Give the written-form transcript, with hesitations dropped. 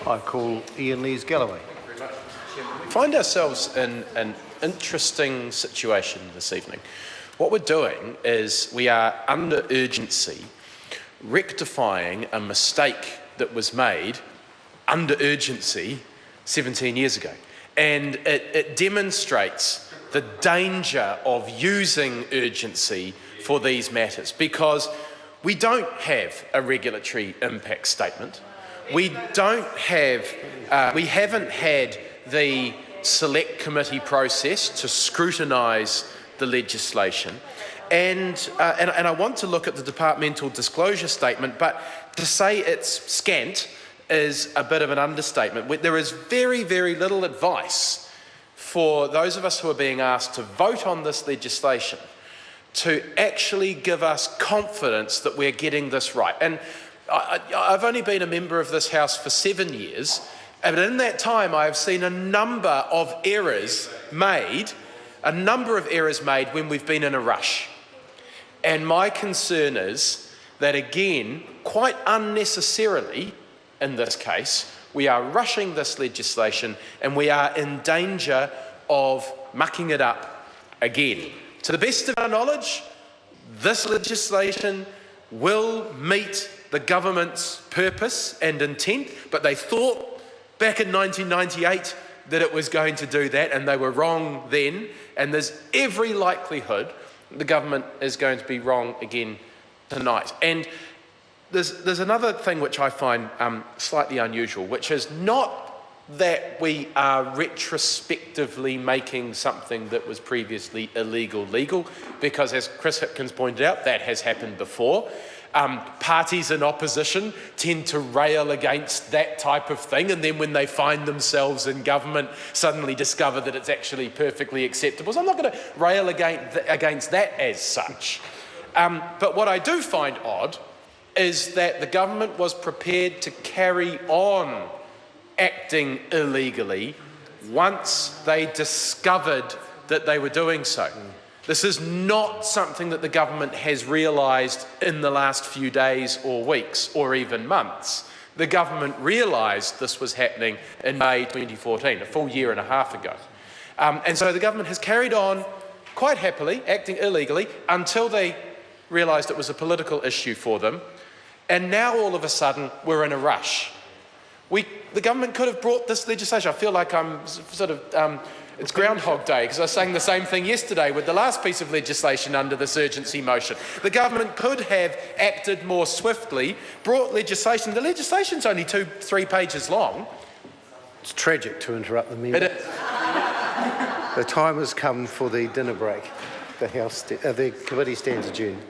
I call Ian Lees-Galloway. We find ourselves in an interesting situation this evening. What we're doing is we are under urgency rectifying a mistake that was made under urgency 17 years ago. And it demonstrates the danger of using urgency for these matters, because we don't have a regulatory impact statement. We haven't had the select committee process to scrutinise the legislation. And I want to look at the departmental disclosure statement, but to say it's scant is a bit of an understatement. There is very, very little advice for those of us who are being asked to vote on this legislation to actually give us confidence that we're getting this right. And I've only been a member of this House for 7 years, and in that time I have seen a number of errors made when we've been in a rush. And my concern is that, again, quite unnecessarily in this case, we are rushing this legislation and we are in danger of mucking it up again. To the best of our knowledge, this legislation will meet the government's purpose and intent, but they thought back in 1998 that it was going to do that, and they were wrong then, and there's every likelihood the government is going to be wrong again tonight. And there's another thing which I find slightly unusual, which is not that we are retrospectively making something that was previously illegal legal, because as Chris Hipkins pointed out, that has happened before. Parties in opposition tend to rail against that type of thing, and then when they find themselves in government, suddenly discover that it's actually perfectly acceptable. So I'm not going to rail against that as such. But what I do find odd is that the government was prepared to carry on acting illegally once they discovered that they were doing so. This is not something that the government has realised in the last few days or weeks or even months. The government realised this was happening in May 2014, a full year and a half ago. And so the government has carried on quite happily acting illegally until they realised it was a political issue for them. And now all of a sudden we're in a rush. The government could have brought this legislation. I feel like I'm sort of it's Groundhog Day, because I was saying the same thing yesterday with the last piece of legislation under this urgency motion. The government could have acted more swiftly, brought legislation. The legislation's only 2-3 pages long. It's tragic to interrupt the member. The time has come for the dinner break. The committee stands adjourned.